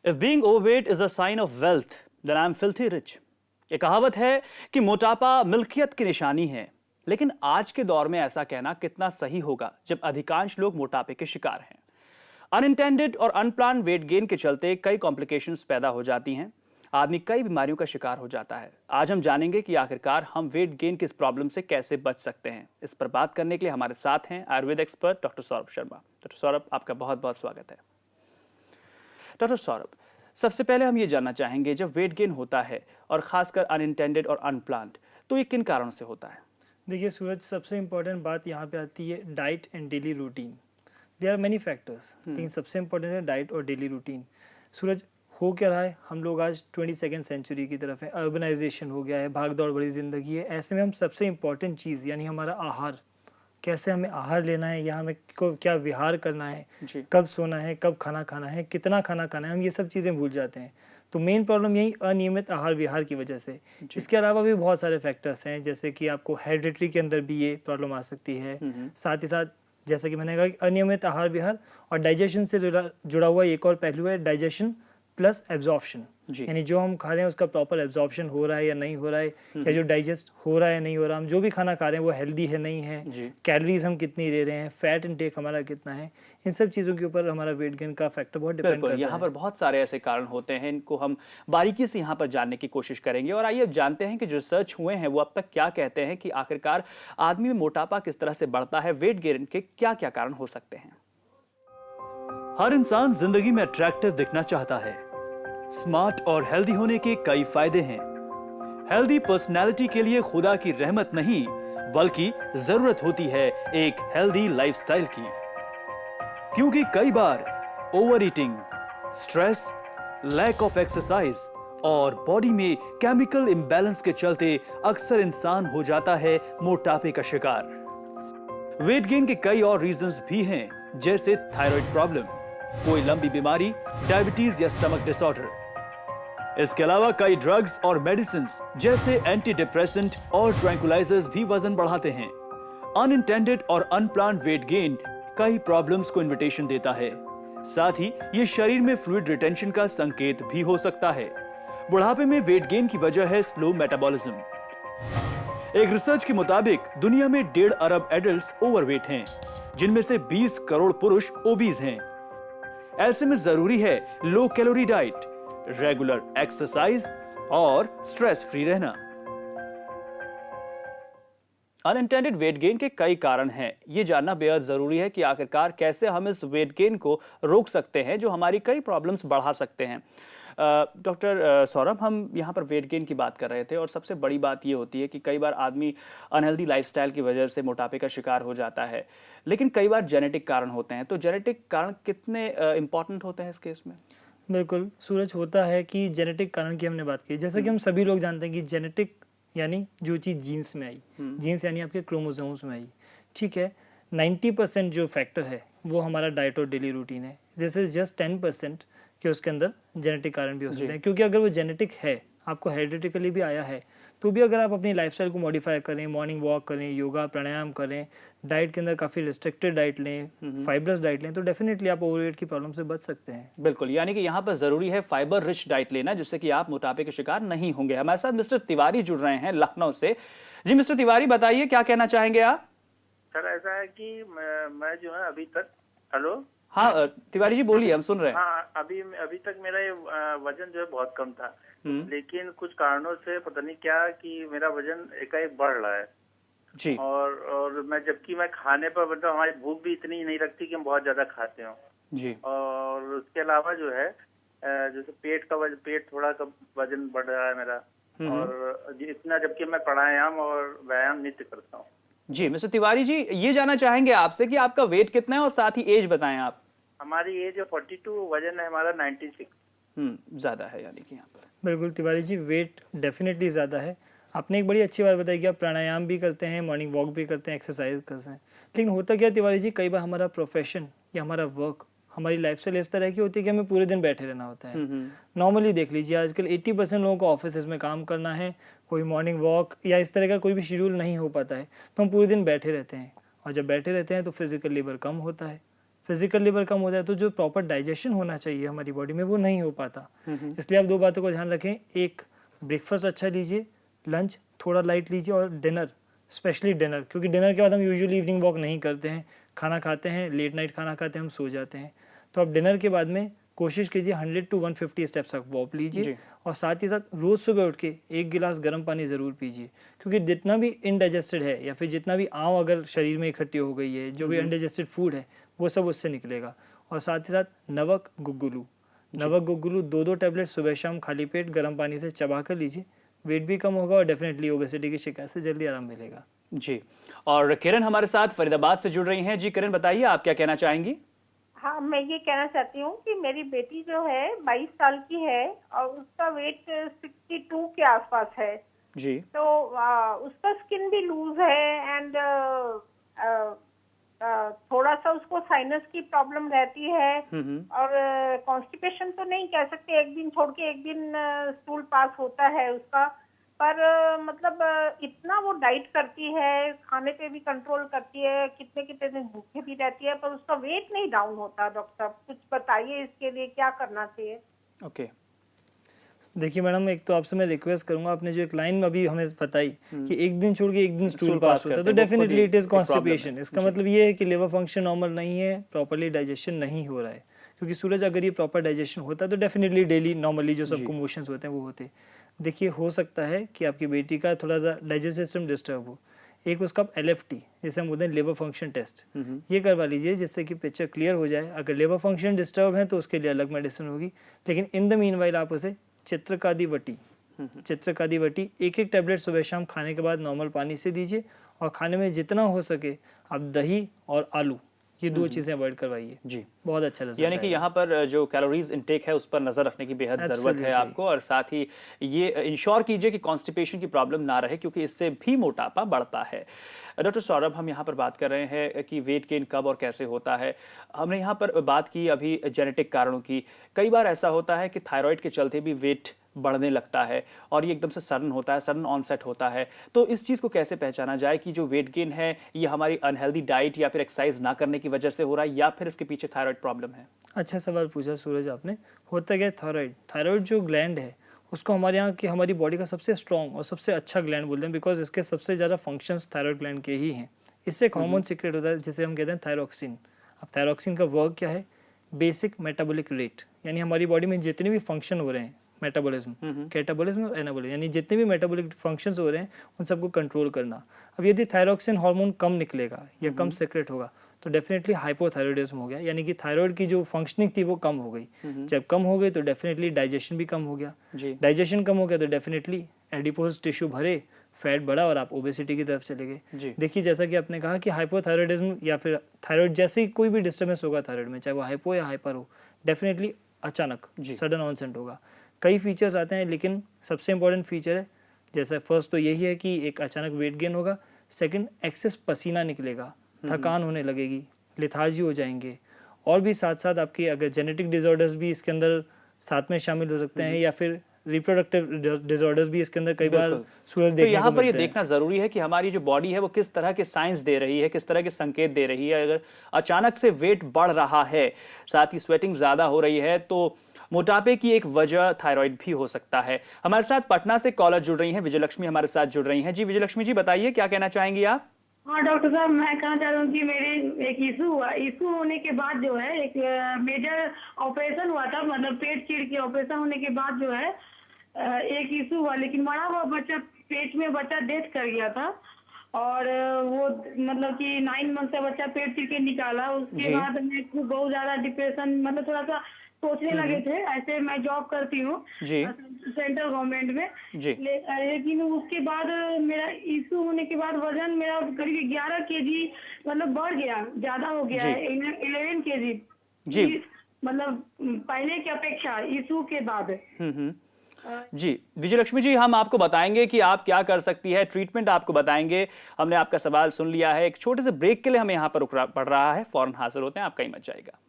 If being overweight is a sign of wealth, then I'm filthy rich. ये कहावत है कि मोटापा मिल्कियत की निशानी है, लेकिन आज के दौर में ऐसा कहना कितना सही होगा जब अधिकांश लोग मोटापे के शिकार हैं। अनइंटेंडेड और अनप्लान वेट गेन के चलते कई कॉम्प्लिकेशंस पैदा हो जाती हैं। आदमी कई बीमारियों का शिकार हो जाता है। आज हम जानेंगे कि आखिरकार हम वेट गेन की इस प्रॉब्लम से कैसे बच सकते हैं। इस पर बात करने के लिए हमारे साथ हैं Ayurveda expert doctor Saurabh Sharma. Doctor Saurabh, आपका बहुत बहुत स्वागत है। डॉक्टर सौरभ, सबसे पहले हम ये जानना चाहेंगे, जब वेट गेन होता है और खासकर अनइंटेंडेड और अनप्लान्ड, तो ये किन कारणों से होता है? देखिए सूरज, सबसे इम्पोर्टेंट बात यहाँ पे आती है diet and daily routine. There are many factors, लेकिन सबसे इम्पोर्टेंट है डाइट और डेली रूटीन। सूरज, हो क्या रहा है, हम लोग आज 22वीं सेंचुरी की तरफ है, अर्बनाइजेशन हो गया है, भाग दौड़ भरी ज़िंदगी है। ऐसे में हम सबसे इम्पोर्टेंट चीज़ यानी हमारा आहार, कैसे हमें आहार लेना है या हमें को क्या विहार करना है, कब सोना है, कब खाना खाना है, कितना खाना खाना है, हम ये सब चीज़ें भूल जाते हैं। तो मेन प्रॉब्लम यही अनियमित आहार विहार की वजह से। इसके अलावा भी बहुत सारे फैक्टर्स हैं, जैसे कि आपको हेरिडिटरी के अंदर भी ये प्रॉब्लम आ सकती है। साथ ही साथ जैसा कि मैंने कहा कि अनियमित आहार विहार और डाइजेशन से जुड़ा हुआ एक और पहलू है डाइजेशन प्लस एब्जॉर्प्शन, यानी जो हम खा रहे हैं उसका प्रॉपर एब्जॉर्प्शन हो रहा है या नहीं हो रहा है, या जो डाइजेस्ट हो रहा है नहीं हो रहा, हम जो भी खाना खा रहे हैं वो हेल्दी है नहीं है, कैलोरीज हम कितनी ले रहे हैं, फैट इनटेक हमारा कितना है, इन सब चीज़ों के ऊपर हमारा वेट गेन का फैक्टर बहुत डिपेंड करता है। यहाँ पर बहुत सारे ऐसे कारण होते हैं, इनको हम बारीकी से यहाँ पर जानने की कोशिश करेंगे। और आइए अब जानते हैं कि जो रिसर्च हुए हैं वो अब तक क्या कहते हैं कि आखिरकार आदमी में मोटापा किस तरह से बढ़ता है, वेट गेन के क्या क्या कारण हो सकते हैं। हर इंसान जिंदगी में अट्रैक्टिव दिखना चाहता है। स्मार्ट और हेल्दी होने के कई फायदे हैं। हेल्दी पर्सनालिटी के लिए खुदा की रहमत नहीं, बल्कि जरूरत होती है एक हेल्दी लाइफस्टाइल की। क्योंकि कई बार over eating, stress, lack of exercise और बॉडी में केमिकल इंबैलेंस के चलते अक्सर इंसान हो जाता है मोटापे का शिकार। वेट गेन के कई और रीजंस भी हैं, जैसे थायराइड प्रॉब्लम, कोई लंबी बीमारी, डायबिटीज या स्टमक डिसऑर्डर। इसके अलावा कई ड्रग्स और मेडिसिन जैसे एंटी डिप्रेसेंट और ट्रैंकुलाइजर्स भी वजन बढ़ाते हैं। अनइंटेंडेड और अनप्लान्ड वेट गेन कई प्रॉब्लम्स को इन्विटेशन देता है। साथ ही ये शरीर में फ्लूइड रिटेंशन का संकेत भी हो सकता है। बुढ़ापे में वेट गेन की वजह है स्लो मेटाबॉलिज्म। एक रिसर्च के मुताबिक दुनिया में 1.5 अरब एडल्ट्स ओवरवेट हैं, जिनमें से 20 करोड़ पुरुष ओबीज हैं। ऐसे में जरूरी है low calorie diet, regular exercise और स्ट्रेस फ्री रहना। अनइंटेंडेड वेट गेन के कई कारण हैं। ये जानना बेहद जरूरी है कि आखिरकार कैसे हम इस वेट गेन को रोक सकते हैं, जो हमारी कई प्रॉब्लम्स बढ़ा सकते हैं। डॉक्टर सौरभ, हम यहाँ पर वेट गेन की बात कर रहे थे और सबसे बड़ी बात ये होती है कि कई बार आदमी अनहेल्दी लाइफस्टाइल की वजह से मोटापे का शिकार हो जाता है, लेकिन कई बार जेनेटिक कारण होते हैं। तो जेनेटिक कारण कितने इंपॉर्टेंट होते हैं इस केस में? बिल्कुल सूरज, होता है कि जेनेटिक कारण की हमने बात की, जैसा कि हम सभी लोग जानते हैं कि जेनेटिक यानी जो चीज़ जीन्स में आई, जीन्स यानी आपके क्रोमोसोम्स में आई, ठीक है। 90% जो फैक्टर है वो हमारा डाइट और डेली रूटीन है। दिस इज जस्ट 10% कि उसके अंदर जेनेटिक कारण भी हो सकते हैं, क्योंकि अगर वो जेनेटिक है, आपको हेरिडिटिकली भी आया है, तो भी अगर आप अपनी लाइफस्टाइल को मॉडिफाई करें, मॉर्निंग वॉक करें, योगा प्राणायाम करें, डाइट के अंदर काफ़ी रिस्ट्रिक्टेड डाइट लें, फाइबरस डाइट लें, तो डेफिनेटली आप ओवरवेट की प्रॉब्लम से बच सकते हैं। बिल्कुल, यानी कि यहाँ पर जरूरी है फाइबर रिच डाइट लेना, जिससे कि आप मोटापे के शिकार नहीं होंगे। हमारे साथ मिस्टर तिवारी जुड़ रहे हैं लखनऊ से। जी मिस्टर तिवारी, बताइए क्या कहना चाहेंगे आप? सर ऐसा है कि मैं जो है अभी तक, हेलो, हाँ तिवारी जी बोलिए, हम सुन रहे हैं। हाँ, अभी तक मेरा ये वजन जो है बहुत कम था, लेकिन कुछ कारणों से पता नहीं क्या कि मेरा वजन एकाएक बढ़ रहा है जी। और जबकि मैं खाने पर, मतलब हमारी भूख भी इतनी नहीं लगती कि हम बहुत ज्यादा खाते हो जी। और उसके अलावा जो है जैसे पेट थोड़ा का वजन बढ़ रहा है मेरा, और इतना जबकि मैं प्राणायाम और व्यायाम नित्य करता हूँ। जी मिस्टर तिवारी जी, ये जानना चाहेंगे आपसे कि आपका वेट कितना है और साथ ही एज बताएं आप। हमारी एज 42, वजन है हमारा 96। ज्यादा है यानी कि यहाँ पर। बिल्कुल तिवारी जी, वेट डेफिनेटली ज़्यादा है। आपने एक बड़ी अच्छी बात बताई कि आप प्राणायाम भी करते हैं, मॉर्निंग वॉक भी करते हैं, एक्सरसाइज करते हैं, लेकिन होता क्या तिवारी जी, कई बार हमारा प्रोफेशन या हमारा वर्क, हमारी लाइफस्टाइल इस तरह की होती है कि हमें पूरे दिन बैठे रहना होता है। नॉर्मली देख लीजिए, आजकल 80% लोगों को ऑफिस में काम करना है, कोई मॉर्निंग वॉक या इस तरह का कोई भी शेड्यूल नहीं हो पाता है, तो हम पूरे दिन बैठे रहते हैं, और जब बैठे रहते हैं तो फिजिकल लेबर कम होता है, फिजिकल लेबर कम होता है तो जो प्रॉपर डाइजेशन होना चाहिए हमारी बॉडी में वो नहीं हो पाता। इसलिए आप 2 बातों को ध्यान रखें, एक ब्रेकफास्ट अच्छा लीजिए, लंच थोड़ा लाइट लीजिए, और डिनर, स्पेशली डिनर, क्योंकि डिनर के बाद हम यूजुअली इवनिंग वॉक नहीं करते हैं, खाना खाते हैं, लेट नाइट खाना खाते हैं, हम सो जाते हैं। तो आप डिनर के बाद में कोशिश कीजिए 100 to 150 स्टेप्स तक वॉक लीजिए, और साथ ही साथ रोज़ सुबह उठ के 1 गिलास गर्म पानी ज़रूर पीजिए, क्योंकि जितना भी इनडाइजेस्टेड है या फिर जितना भी आँव अगर शरीर में इकट्ठी हो गई है, जो भी अनडाइजेस्टेड फूड है वो सब उससे निकलेगा। और साथ ही साथ नमक गुग्गुलू 2-2 टैबलेट सुबह शाम खाली पेट गर्म पानी से चबा कर लीजिए, वेट भी कम होगा और डेफिनेटली ओबेसिटी की शिकायत से जल्दी आराम मिलेगा। जी, और किरण हमारे साथ फरीदाबाद से जुड़ रही हैं। जी किरण, बताइए आप क्या कहना चाहेंगी? हाँ, मैं ये कहना चाहती हूँ कि मेरी बेटी जो है 22 साल की है और उसका वेट 62 के आसपास है जी। तो उसका स्किन भी लूज है एंड थोड़ा सा उसको साइनस की प्रॉब्लम रहती है और कॉन्स्टिपेशन तो नहीं कह सकते, एक दिन छोड़ के एक दिन स्टूल पास होता है उसका, पर मतलब इतना वो डाइट करती है, खाने पे भी कंट्रोल करती है, कितने कितने दिन भूखे भी रहती है, पर उसका वेट नहीं डाउन होता। डॉक्टर साहब कुछ बताइए इसके लिए क्या करना चाहिए? ओके। देखिए मैडम, एक तो आपसे मैं रिक्वेस्ट करूंगा, आपने जो एक लाइन अभी हमें बताई कि एक दिन छोड़ के एक दिन स्टूल पास होता है, तो डेफिनेटली इट इज कॉन्स्टिपेशन। इसका मतलब ये है कि लिवर फंक्शन नॉर्मल नहीं है, प्रॉपर्ली डाइजेशन नहीं हो रहा है। क्योंकि सूरज अगर ये प्रॉपर डाइजेशन होता तो डेफिनेटली डेली नॉर्मली जो सबको मोशंस होते हैं वो होते। देखिए हो सकता है कि आपकी बेटी का थोड़ा सा डाइजेस्टिव सिस्टम डिस्टर्ब हो, एक उसका LFT जैसे हम बोलते हैं लिवर फंक्शन टेस्ट, ये करवा लीजिए जिससे कि पिक्चर क्लियर हो जाए। अगर लिवर फंक्शन डिस्टर्ब है तो उसके लिए अलग मेडिसिन होगी, लेकिन इन द मीनवाइल आप उसे चित्रकादी वटी 1-1 टैबलेट सुबह शाम खाने के बाद नॉर्मल पानी से दीजिए, और खाने में जितना हो सके आप दही और आलू ये 2 चीजें अवॉइड करवाइए जी, बहुत अच्छा रिजल्ट। यानी कि यहाँ पर जो कैलोरीज इनटेक है उस पर नजर रखने की बेहद जरूरत है आपको, और साथ ही ये इंश्योर कीजिए कि कॉन्स्टिपेशन की प्रॉब्लम ना रहे, क्योंकि इससे भी मोटापा बढ़ता है। डॉक्टर सौरभ, हम यहाँ पर बात कर रहे हैं कि वेट गेन कब और कैसे होता है। हमने यहाँ पर बात की अभी जेनेटिक कारणों की। कई बार ऐसा होता है कि थायराइड के चलते भी वेट बढ़ने लगता है और ये एकदम से सडन होता है, सडन ऑनसेट होता है। तो इस चीज़ को कैसे पहचाना जाए कि जो वेट गेन है ये हमारी अनहेल्दी डाइट या फिर एक्सरसाइज ना करने की वजह से हो रहा है, या फिर इसके पीछे थायराइड प्रॉब्लम है? अच्छा सवाल पूछा सूरज आपने। होता क्या है, थायराइड जो ग्लैंड है उसको हमारे यहाँ की हमारी बॉडी का सबसे स्ट्रॉन्ग और सबसे अच्छा ग्लैंड बोलते हैं, बिकॉज इसके सबसे ज़्यादा फंक्शंस थायराइड ग्लैंड के ही हैं। इससे एक हार्मोन सीक्रेट होता है जिसे हम कहते हैं थायरोक्सिन। अब थायरोक्सिन का वर्क क्या है? बेसिक मेटाबॉलिक रेट, यानी हमारी बॉडी में जितने भी फंक्शन हो रहे हैं, मेटाबॉलिज्म, कैटाबॉलिज्म और एनाबॉलिज्म, यानी जितने भी मेटाबॉलिक फंक्शंस हो रहे हैं उन सबको कंट्रोल करना। अब यदि थायरोक्सिन हार्मोन कम निकलेगा या कम सीक्रेट होगा तो डेफिनेटली हाइपोथायरॉयडिज्म हो गया, यानी कि थायराइड की जो फंक्शनिंग थी वो कम हो गई। जब कम हो गई तो डेफिनेटली डाइजेशन भी कम हो गया, डाइजेशन कम हो गया तो डेफिनेटली एडिपोज टिश्यू भरे, फैट बढ़ा और आप ओबेसिटी की तरफ चले गए। देखिए जैसा कि आपने कहा कि हाइपोथायरॉयडिज्म या फिर थायराइड जैसी कोई भी डिस्टर्बेंस होगा थायराइड में, चाहे वो हाइपो या हाइपर हो, डेफिनेटली अचानक सडन ऑनसेट होगा। कई फीचर्स आते हैं, लेकिन सबसे इंपॉर्टेंट फीचर है, जैसा फर्स्ट तो यही है कि एक अचानक वेट गेन होगा, सेकंड एक्सेस पसीना निकलेगा, थकान होने लगेगी, लिथार्जी हो जाएंगे, और भी साथ साथ आपकी अगर जेनेटिक डिसऑर्डर्स भी इसके अंदर साथ में शामिल हो सकते हैं, या फिर रिप्रोडक्टिव डिसऑर्डर्स भी इसके अंदर कई बार सूरज देखने को मिलते हैं। यहाँ पर ये देखना जरूरी है कि हमारी जो बॉडी है वो किस तरह के साइंस दे रही है, किस तरह के संकेत दे रही है। अगर अचानक से वेट बढ़ रहा है, साथ ही स्वेटिंग ज्यादा हो रही है, तो मोटापे की एक वजह थायराइड भी हो सकता है। हमारे साथ पटना से कॉलर जुड़ रही हैं, विजयलक्ष्मी हमारे साथ जुड़ रही हैं। जी विजयलक्ष्मी जी, बताइए क्या कहना चाहेंगी आप? हाँ डॉक्टर साहब, मैं कहना चाह रहा हूँ कि मेरे एक इशू हुआ, इशू होने के बाद जो है एक मेजर ऑपरेशन हुआ था, मतलब पेट चीर के ऑपरेशन होने के बाद जो है एक इशू हुआ, लेकिन बड़ा हुआ बच्चा, पेट में बच्चा डेथ कर गया था, और वो मतलब कि 9 मंथ से बच्चा पेट चीर के निकाला। उसके बाद मैं बहुत ज्यादा डिप्रेशन, मतलब थोड़ा सा सोचने लगे थे। ऐसे मैं जॉब करती हूँ सेंट्रल गवर्नमेंट में, लेकिन उसके बाद मेरा इशू होने के बाद वजन मेरा करीब 11 kg मतलब बढ़ गया, ज्यादा हो गया है, 11 kg जी, मतलब पहले की अपेक्षा इशू के बाद। जी विजयलक्ष्मी जी, हम आपको बताएंगे कि आप क्या कर सकती है, ट्रीटमेंट आपको बताएंगे। हमने आपका सवाल सुन लिया है। एक छोटे से ब्रेक के लिए हमें यहाँ पर रुकना पड़ रहा है, फौरन हाजिर होते हैं, आप कहीं मत जाएगा।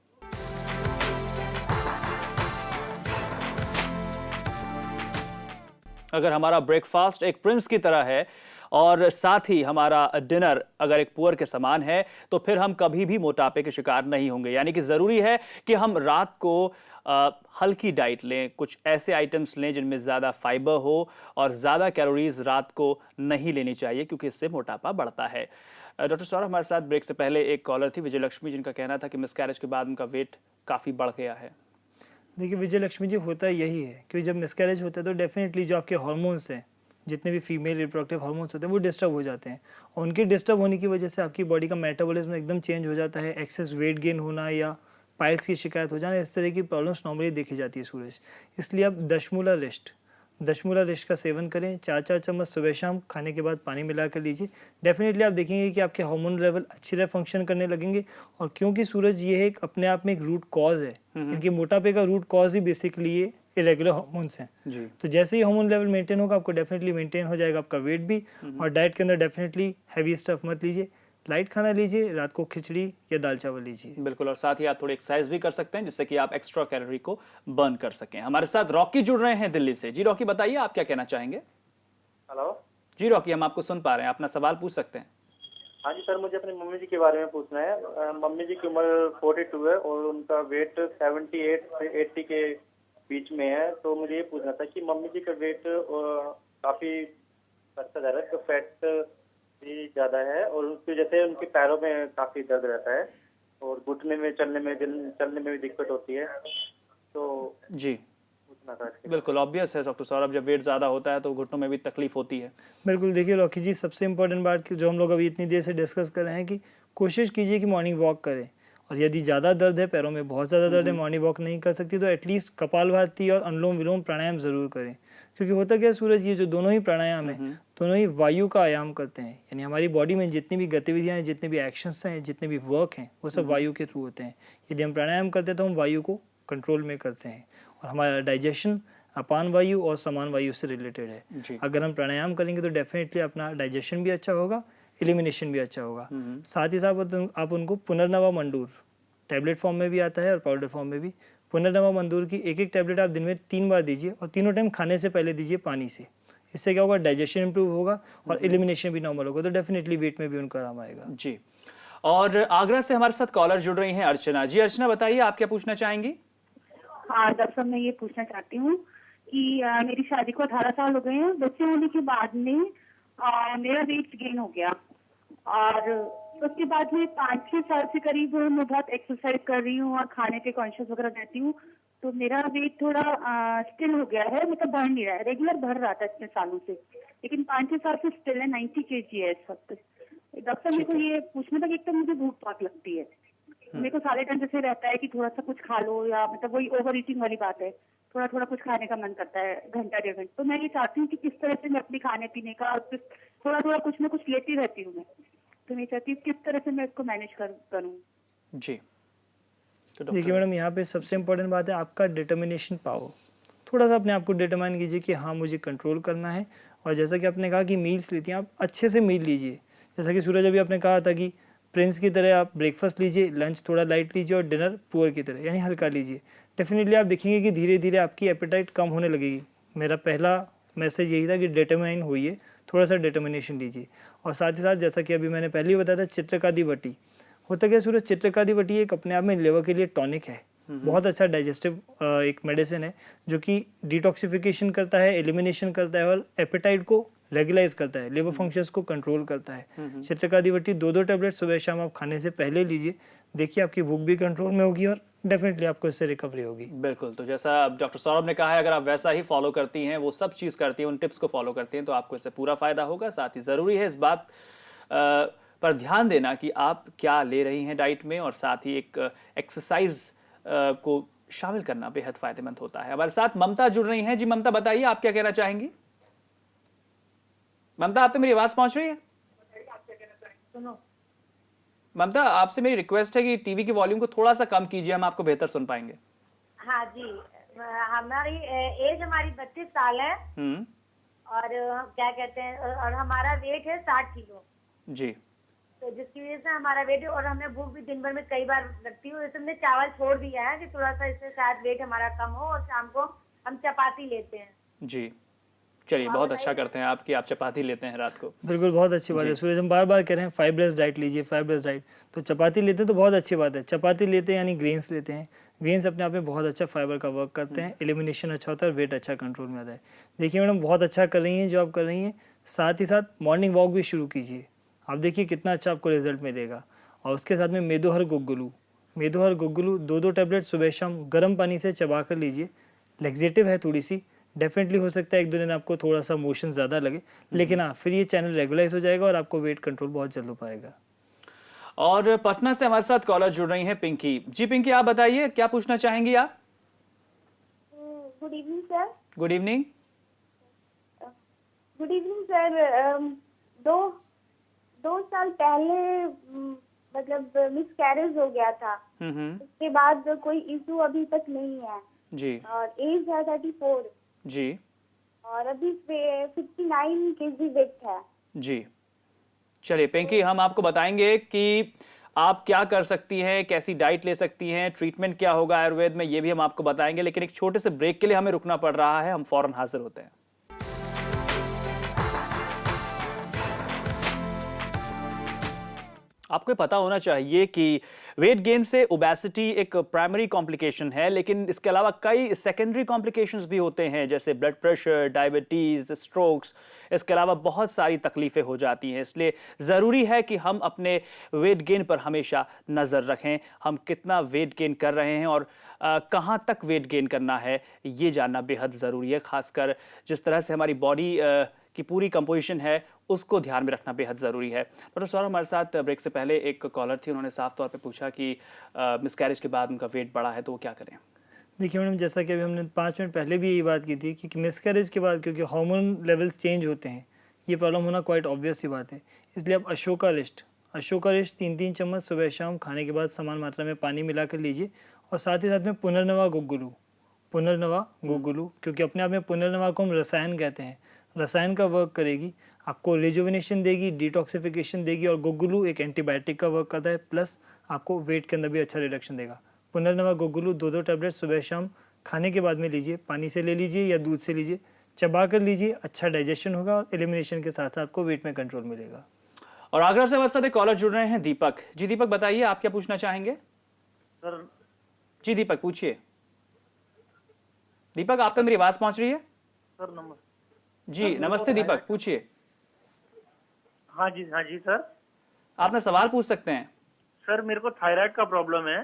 अगर हमारा ब्रेकफास्ट एक प्रिंस की तरह है और साथ ही हमारा डिनर अगर एक पुअर के समान है तो फिर हम कभी भी मोटापे के शिकार नहीं होंगे। यानी कि ज़रूरी है कि हम रात को हल्की डाइट लें, कुछ ऐसे आइटम्स लें जिनमें ज़्यादा फाइबर हो और ज़्यादा कैलोरीज रात को नहीं लेनी चाहिए, क्योंकि इससे मोटापा बढ़ता है। डॉक्टर सौरभ, हमारे साथ ब्रेक से पहले एक कॉलर थी विजय लक्ष्मी, जिनका कहना था कि मिसकैरेज के बाद उनका वेट काफ़ी बढ़ गया है। देखिए विजय लक्ष्मी जी, होता यही है कि जब मिसकैरेज होता है तो डेफिनेटली जो आपके हार्मोन्स हैं, जितने भी फीमेल रिप्रोडक्टिव हार्मोन्स होते हैं वो डिस्टर्ब हो जाते हैं, और उनके डिस्टर्ब होने की वजह से आपकी बॉडी का मेटाबॉलिज्म एकदम चेंज हो जाता है। एक्सेस वेट गेन होना या पाइल्स की शिकायत हो जाना, इस तरह की प्रॉब्लम्स नॉर्मली देखी जाती है सूरज। इसलिए आप दशमूला रिस्ट का सेवन करें। 4-4 चम्मच सुबह शाम खाने के बाद पानी मिला कर लीजिए। डेफिनेटली आप देखेंगे कि आपके हार्मोन लेवल अच्छी तरह फंक्शन करने लगेंगे। और क्योंकि सूरज ये है अपने आप में एक रूट कॉज है, इनके मोटापे का रूट कॉज ही बेसिकली ये इरेगुलर हार्मोन्स हैं जी। तो जैसे ही हार्मोन लेवल मेंटेन होगा, आपको डेफिनेटली मेंटेन हो जाएगा आपका वेट भी। और डाइट के अंदर डेफिनेटली हैवी स्टफ मत लीजिए, लाइट खाना लीजिए, रात को खिचड़ी या दाल चावल लीजिए। बिल्कुल, और साथ ही आप थोड़ी एक्सरसाइज भी कर सकते हैं जिससे कि आप एक्स्ट्रा कैलोरी को बर्न कर सकें। हमारे साथ रॉकी जुड़ रहे हैं दिल्ली से। जी रॉकी, बताइए आप क्या कहना चाहेंगे। हेलो जी रॉकी, हम आपको सुन पा रहे हैं, अपना सवाल पूछ सकते हैं। हाँ जी सर, मुझे अपनी मम्मी जी के बारे में पूछना है। मम्मी जी की उम्र 42 है और उनका वेट 78 से 80 के बीच में है। तो मुझे ये पूछना था कि मम्मी जी का वेट काफी बढ़ता जा रहा है, तो फैट भी ज्यादा है और उसकी वजह से उनके पैरों में काफी दर्द रहता है और घुटने में चलने में भी दिक्कत होती है। तो जी पूछना था। बिल्कुल ऑब्वियस है डॉक्टर सौरभ, जब वेट ज़्यादा होता है तो घुटनों में भी तकलीफ होती है। बिल्कुल, देखिए रॉकी जी, सबसे इंपॉर्टेंट बात जो हम लोग अभी इतनी देर से डिस्कस कर रहे हैं कि कोशिश कीजिए कि मॉर्निंग वॉक करें। और यदि ज़्यादा दर्द है, पैरों में बहुत ज़्यादा दर्द है, मॉर्निंग वॉक नहीं कर सकती, तो एटलीस्ट कपालभाति और अनुलोम विलोम प्राणायाम ज़रूर करें। क्योंकि होता क्या है सूरज, ये जो दोनों ही प्राणायाम है, दोनों ही वायु का आयाम करते हैं। यानी हमारी बॉडी में जितनी भी गतिविधियाँ हैं, जितने भी एक्शंस हैं, जितने भी वर्क हैं, वो सब वायु के थ्रू होते हैं। यदि हम प्राणायाम करते हैं तो हम वायु को कंट्रोल में करते हैं। और हमारा डाइजेशन अपान वायु और समान वायु से रिलेटेड है। अगर हम प्राणायाम करेंगे तो डेफिनेटली अपना डाइजेशन भी अच्छा होगा, एलिमिनेशन भी अच्छा होगा। साथ ही साथ आप उनको पुनर्नवा मंडूर, टैबलेट फॉर्म में भी आता है और पाउडर फॉर्म में भी, पुनर्नवा मंदूर की एक टैबलेट आप दिन में 3 बार दीजिए और तीनों टाइम खाने से पहले दीजिए पानी से। इससे क्या होगा, डाइजेशन इंप्रूव होगा और एलिमिनेशन भी नॉर्मल होगा, तो डेफिनेटली वेट में भी उनका आराम आएगा जी। और आगरा से हमारे साथ कॉलर जुड़ रही हैं अर्चना जी। अर्चना, बताइए आप क्या पूछना चाहेंगी। हाँ डॉक्टर साहब, मैं ये पूछना चाहती हूँ कि मेरी शादी को 18 साल हो गए हैं। बच्चे होने के बाद में मेरा वेट गेन हो गया और उसके बाद में 5-6 साल से करीब मैं बहुत एक्सरसाइज कर रही हूँ और खाने पे कॉन्शियस वगैरह रहती हूँ, तो मेरा वेट थोड़ा स्टिल हो गया है, मतलब बढ़ नहीं रहा है। रेगुलर बढ़ रहा था इतने सालों से, लेकिन 5-6 साल से स्टिल है, 90 kg है इस वक्त। डॉक्टर, मेरे को ये पूछना था कि एक तो मुझे भूख बहुत लगती है, मेरे को सारे टाइम जैसे रहता है कि थोड़ा सा कुछ खा लो, या मतलब वही ओवर ईटिंग वाली बात है, थोड़ा थोड़ा कुछ खाने का मन करता है घंटा 1.5 घंटा। तो मैं ये चाहती हूँ कि किस तरह से मैं अपने खाने पीने का थोड़ा थोड़ा कुछ ना कुछ लेती रहती हूँ मैं, तो मैं चाहती हूँ किस तरह से मैं इसको मैनेज करूँ। जी तो देखिए मैडम, यहाँ पे सबसे इम्पोर्टेंट बात है आपका डिटर्मिनेशन पावर। थोड़ा सा अपने आप को डिटरमाइन कीजिए कि हाँ मुझे कंट्रोल करना है। और जैसा कि आपने कहा कि मील्स लेती हैं, आप अच्छे से मील लीजिए। जैसा कि सूरज अभी आपने कहा था कि प्रिंस की तरह आप ब्रेकफास्ट लीजिए, लंच थोड़ा लाइट लीजिए और डिनर पुअर की तरह यानी हल्का लीजिए। डेफिनेटली आप देखेंगे कि धीरे धीरे आपकी एपेटाइट कम होने लगेगी। मेरा पहला मैसेज यही था कि डिटरमाइन होइए, थोड़ा सा डिटर्मिनेशन लीजिए। और साथ ही साथ जैसा कि अभी मैंने पहले ही बताया था, चित्रकादि वटी होता क्या सूरज, चित्रकादि वटी एक अपने आप में लिवर के लिए टॉनिक है, बहुत अच्छा डाइजेस्टिव एक मेडिसिन है जो कि डिटॉक्सिफिकेशन करता है, एलिमिनेशन करता है और एपेटाइट को रेगुलाइज करता है, लिवर फंक्शंस को कंट्रोल करता है। चित्रकादि वटी 2-2 टैबलेट सुबह शाम आप खाने से पहले लीजिए, देखिए आपकी भूख भी कंट्रोल में होगी और डेफिनेटली आपको इससे रिकवरी होगी। बिल्कुल, तो जैसा डॉक्टर सौरभ ने कहा है, अगर आप वैसा ही फॉलो करती हैं, वो सब चीज़ करती हैं, उन टिप्स को फॉलो करती हैं, तो आपको इससे पूरा फायदा होगा। साथ ही ज़रूरी है इस बात पर ध्यान देना कि आप क्या ले रही हैं डाइट में, और साथ ही एक एक्सरसाइज को शामिल करना बेहद फायदेमंद होता है। हमारे साथ ममता जुड़ रही हैं। जी ममता, बताइए आप क्या कहना चाहेंगी। ममता, आप तक मेरी आवाज पहुंच रही है? सुनो ममता, आपसे मेरी रिक्वेस्ट है कि टीवी की वॉल्यूम को थोड़ा सा कम कीजिए, हम आपको बेहतर सुन पाएंगे। हाँ जी, हमारी एज 32 साल है और क्या कहते हैं, और हमारा वेट है 60 किलो जी। तो जिसकी वजह से हमारा वेट, और हमें भूख भी दिन भर में कई बार लगती है, जैसे हमने चावल छोड़ दिया है कि थोड़ा सा इससे शायद वेट हमारा कम हो, और शाम को हम चपाती लेते हैं जी। चलिए, बहुत अच्छा करते हैं आप कि आप चपाती लेते हैं रात को। बिल्कुल, बहुत अच्छी बात है सूरज। हम बार बार कह रहे हैं फाइबरलेस डाइट लीजिए, फाइबरलेस डाइट, तो चपाती लेते हैं तो बहुत अच्छी बात है। चपाती लेते हैं यानी ग्रेन्स लेते हैं, ग्रेन्स अपने आप में बहुत अच्छा फाइबर का वर्क करते हैं, एलिमिनेशन अच्छा होता है और वेट अच्छा कंट्रोल में आता है। देखिए मैडम, बहुत अच्छा कर रही हैं जो आप कर रही हैं, साथ ही साथ मॉर्निंग वॉक भी शुरू कीजिए। आप देखिए कितना अच्छा आपको रिजल्ट मिलेगा। और उसके साथ में मेदोहर गुग्गुलू, मेदोहर गुग्गुलू 2-2 टैबलेट सुबह शाम गर्म पानी से चबा कर लीजिए। लेग्जेटिव है थोड़ी सी, डेफिनेटली हो सकता है 1-2 दिन आपको थोड़ा सा मोशन ज़्यादा लगे, लेकिन हाँ फिर ये चैनल रेगुलाइज हो जाएगा और आपको वेट कंट्रोल बहुत जल्द हो पाएगा। और पटना से हमारे साथ कॉलर जुड़ रही हैं पिंकी जी। पिंकी, आप बताइए क्या पूछना चाहेंगी आप? Good evening sir. Good evening. Good evening sir. दो साल पहले मतलब मिसकैरेज हो गया था, उसके बाद कोई इशू अभी तक नहीं है जी। और एज है 34 जी। और अभी 59 केजी वेट है जी। चलिए पिंकी, हम आपको बताएंगे कि आप क्या कर सकती हैं, कैसी डाइट ले सकती हैं, ट्रीटमेंट क्या होगा आयुर्वेद में, ये भी हम आपको बताएंगे। लेकिन एक छोटे से ब्रेक के लिए हमें रुकना पड़ रहा है, हम फौरन हाजिर होते हैं। आपको पता होना चाहिए कि वेट गेन से ओबेसिटी एक प्राइमरी कॉम्प्लिकेशन है, लेकिन इसके अलावा कई सेकेंडरी कॉम्प्लिकेशंस भी होते हैं, जैसे ब्लड प्रेशर, डायबिटीज़, स्ट्रोक्स। इसके अलावा बहुत सारी तकलीफ़ें हो जाती हैं। इसलिए ज़रूरी है कि हम अपने वेट गेन पर हमेशा नज़र रखें। हम कितना वेट गेन कर रहे हैं और कहाँ तक वेट गेन करना है, ये जानना बेहद ज़रूरी है। ख़ासकर जिस तरह से हमारी बॉडी की पूरी कंपोजिशन है, उसको ध्यान में रखना बेहद ज़रूरी है। डॉक्टर सौरभ, हमारे साथ ब्रेक से पहले एक कॉलर थी, उन्होंने साफ तौर पे पूछा कि मिसकैरेज के बाद उनका वेट बढ़ा है, तो वो क्या करें? देखिए मैडम, जैसा कि अभी हमने 5 मिनट पहले भी यही बात की थी कि मिसकैरेज के बाद क्योंकि हार्मोन लेवल्स चेंज होते हैं, ये प्रॉब्लम होना क्वाइट ऑब्वियस सी बात है। इसलिए आप अशोका रिस्ट 3-3 चम्मच सुबह शाम खाने के बाद समान मात्रा में पानी मिला कर लीजिए। और साथ ही साथ में पुनर्नवा गुग्गुलू, क्योंकि अपने आप में पुनर्नवा को हम रसायन कहते हैं, रसायन का वर्क करेगी, आपको रिजुविनेशन देगी, डिटॉक्सिफिकेशन देगी। और गुग्गुलू एक एंटीबायोटिक का वर्क करता है, प्लस आपको वेट के अंदर भी अच्छा रिडक्शन देगा। पुनर्नवा गुग्गुलू 2-2 टैबलेट सुबह शाम खाने के बाद में लीजिए, पानी से ले लीजिए या दूध से लीजिए, चबा कर लीजिए, अच्छा डाइजेशन होगा और एलिमिनेशन के साथ साथ आपको वेट में कंट्रोल मिलेगा। और आगरा से हमारे साथ एक कॉलर जुड़ रहे हैं, दीपक जी। दीपक, बताइए आप क्या पूछना चाहेंगे? सर जी दीपक, पूछिए। दीपक, आप तक मेरी आवाज पहुंच रही है? सर नमस्ते जी नमस्ते दीपक, पूछिए। हाँ जी सर। आप अपना सवाल पूछ सकते हैं। सर मेरे को थायराइड का प्रॉब्लम है।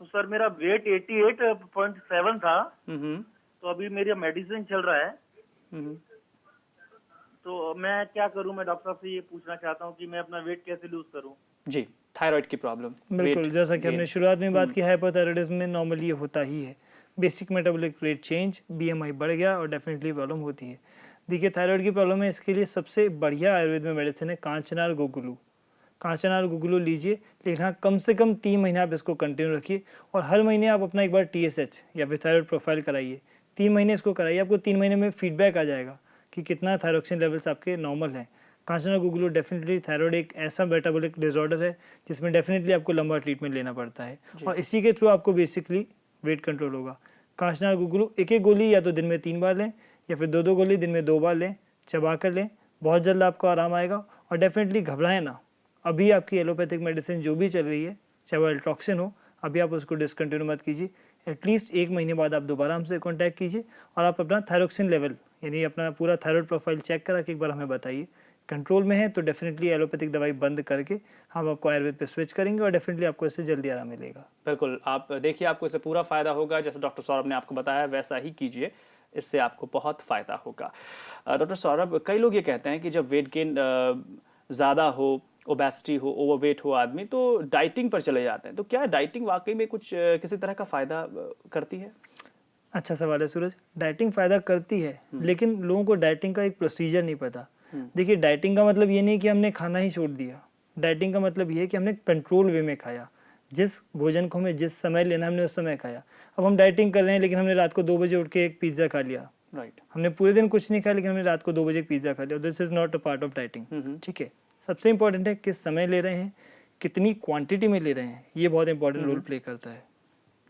तो सर मेरा वेट 88.7 था। तो अभी मेरा मेडिसिन चल रहा है। तो मैं क्या करूं? मैं डॉक्टर से ये पूछना चाहता हूं कि मैं अपना वेट कैसे लूज करूं। जी, थायराइड की प्रॉब्लम। बिल्कुल, जैसा कि हमने शुरुआत में बात की, हाइपोथायराइडिज्म में नॉर्मली ये होता ही है। Basic metabolic rate change, BMI बढ़ गया और डेफिनेटली प्रॉब्लम होती है। देखिए थायराइड की प्रॉब्लम है, इसके लिए सबसे बढ़िया आयुर्वेद में मेडिसिन है कांचनार गुग्गुलू लीजिए। लेकिन हाँ, कम से कम 3 महीने आप इसको कंटिन्यू रखिए और हर महीने आप अपना एक बार TSH या फिर थायराइड प्रोफाइल कराइए। 3 महीने इसको कराइए, आपको 3 महीने में फीडबैक आ जाएगा कि कितना थायरोक्सिन लेवल्स आपके नॉर्मल हैं। कांचनार गुग्गुलू डेफिनेटली, थायराइड एक ऐसा मेटाबॉलिक डिसऑर्डर है जिसमें डेफिनेटली आपको लंबा ट्रीटमेंट लेना पड़ता है और इसी के थ्रू आपको बेसिकली वेट कंट्रोल होगा। कांचनार गुग्गुलू एक गोली या तो दिन में 3 बार लें या फिर 2 गोली दिन में 2 बार लें, चबा कर लें, बहुत जल्द आपको आराम आएगा। और डेफिनेटली घबराएं ना, अभी आपकी एलोपैथिक मेडिसिन जो भी चल रही है, चाहे वो एल्ट्रॉक्सिन हो, अभी आप उसको डिसकंटिन्यू मत कीजिए। एटलीस्ट 1 महीने बाद आप दोबारा हमसे कॉन्टैक्ट कीजिए और आप अपना थायरोक्सिन लेवल यानी अपना पूरा थायराइड प्रोफाइल चेक करा के एक बार हमें बताइए। कंट्रोल में है तो डेफिनेटली एलोपैथिक दवाई बंद करके हम आपको आयुर्वेद पे स्विच करेंगे और डेफिनेटली आपको इससे जल्दी आराम मिलेगा। बिल्कुल, आप देखिए, आपको इससे पूरा फायदा होगा। जैसे डॉक्टर सौरभ ने आपको बताया वैसा ही कीजिए, इससे आपको बहुत फायदा होगा। डॉक्टर सौरभ, कई लोग ये कहते हैं कि जब वेट गेन ज़्यादा हो, ओबेसिटी हो, ओवरवेट हो आदमी, तो डाइटिंग पर चले जाते हैं। तो क्या डाइटिंग वाकई में कुछ किसी तरह का फ़ायदा करती है? अच्छा सवाल है सूरज। डाइटिंग फ़ायदा करती है, लेकिन लोगों को डाइटिंग का एक प्रोसीजर नहीं पता। देखिए, डाइटिंग का मतलब ये नहीं कि हमने खाना ही छोड़ दिया। डाइटिंग का मतलब ये है कि हमने कंट्रोल वे में खाया, जिस भोजन को हमें जिस समय लेना हमने उस समय खाया। अब हम डाइटिंग कर रहे हैं लेकिन हमने रात को 2 बजे उठ के एक पिज्ज़ा खा लिया, राइट। हमने पूरे दिन कुछ नहीं खाया लेकिन हमने रात को 2 बजे एक पिज्ज़ा खा लिया। This is not a part of dieting. ठीक है, सबसे इंपॉर्टेंट है किस समय ले रहे हैं, कितनी क्वांटिटी में ले रहे हैं, ये बहुत इंपॉर्टेंट रोल प्ले करता है।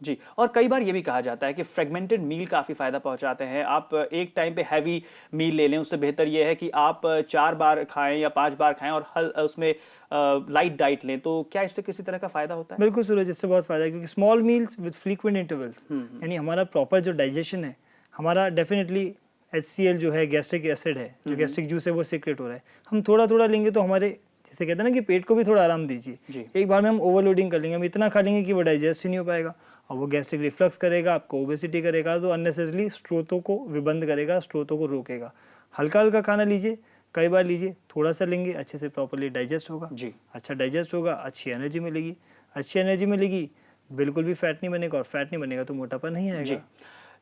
जी, और कई बार ये भी कहा जाता है कि फ्रेगमेंटेड मील काफ़ी फ़ायदा पहुंचाते हैं। आप एक टाइम पे हैवी मील ले लें, उससे बेहतर ये है कि आप 4 बार खाएं या 5 बार खाएं और उसमें लाइट डाइट लें। तो क्या इससे किसी तरह का फ़ायदा होता है? बिल्कुल सूरज, इससे बहुत फ़ायदा है, क्योंकि small meals with frequent intervals, यानी हमारा प्रॉपर जो डाइजेशन है, हमारा डेफिनेटली HCl जो है गैस्ट्रिक एसिड है, जो गैस्ट्रिक जूस है वो सीक्रेट हो रहा है। हम थोड़ा थोड़ा लेंगे तो हमारे, जैसे कहते हैं ना कि पेट को भी थोड़ा आराम दीजिए। एक बार में हम ओवरलोडिंग कर लेंगे, हम इतना खा लेंगे कि वो डाइजेस्ट ही नहीं हो पाएगा और वो गैस्ट्रिक रिफ्लक्स करेगा, आपको ओबेसिटी करेगा, तो अननेसेसरली स्रोतों को विबंध करेगा, स्रोतों को रोकेगा। हल्का हल्का खाना लीजिए, कई बार लीजिए, थोड़ा सा लेंगे, अच्छे से प्रॉपर्ली डाइजेस्ट होगा जी, अच्छा डाइजेस्ट होगा, अच्छी एनर्जी मिलेगी, अच्छी एनर्जी मिलेगी, बिल्कुल भी फैट नहीं बनेगा, और फैट नहीं बनेगा तो मोटापा नहीं आएगा।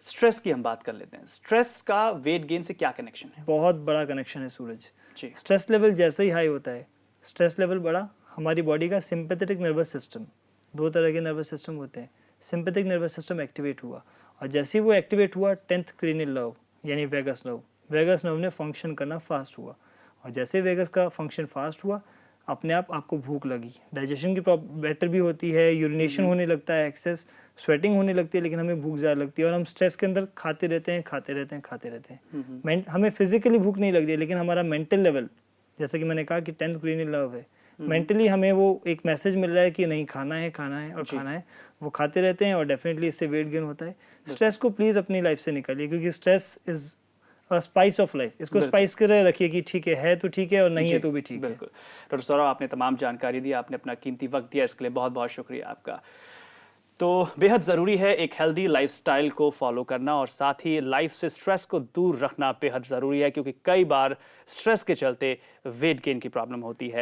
स्ट्रेस की हम बात कर लेते हैं। स्ट्रेस का वेट गेन से क्या कनेक्शन है? बहुत बड़ा कनेक्शन है सूरज जी। स्ट्रेस लेवल जैसे ही हाई होता है, स्ट्रेस लेवल बढ़ा, हमारी बॉडी का सिंपैथेटिक नर्वस सिस्टम, 2 तरह के नर्वस सिस्टम होते हैं, सिंपैथेटिक नर्वस सिस्टम एक्टिवेट हुआ, और जैसे ही वो एक्टिवेट हुआ 10th क्रेनियल नर्व यानी वेगस नर्व ने फंक्शन करना फास्ट हुआ, और जैसे वेगस का फंक्शन फास्ट हुआ, अपने आप आपको भूख लगी, डाइजेशन की बेटर भी होती है, यूरिनेशन होने लगता है, एक्सेस स्वेटिंग होने लगती है, लेकिन हमें भूख ज़्यादा लगती है और हम स्ट्रेस के अंदर खाते रहते हैं। हमें फिजिकली भूख नहीं लग रही है, लेकिन हमारा मेंटल लेवल, जैसे कि मैंने कहा कि 10th क्रेनियल नर्व है, मेंटली हमें वो एक मैसेज मिल रहा है कि नहीं, खाना है और खाना है, वो खाते रहते हैं और डेफिनेटली इससे वेट गेन होता है। स्ट्रेस को प्लीज़ अपनी लाइफ से निकालिए, क्योंकि stress is spice of life. इसको स्पाइस कर रखिए कि ठीक है तो ठीक है, और नहीं है तो भी ठीक है। बिल्कुल डॉक्टर सौरभ, आपने तमाम जानकारी दी, आपने अपना कीमती वक्त दिया, इसके लिए बहुत बहुत शुक्रिया आपका। तो बेहद ज़रूरी है एक हेल्दी लाइफस्टाइल को फॉलो करना, और साथ ही लाइफ से स्ट्रेस को दूर रखना बेहद ज़रूरी है, क्योंकि कई बार स्ट्रेस के चलते वेट गेन की प्रॉब्लम होती है।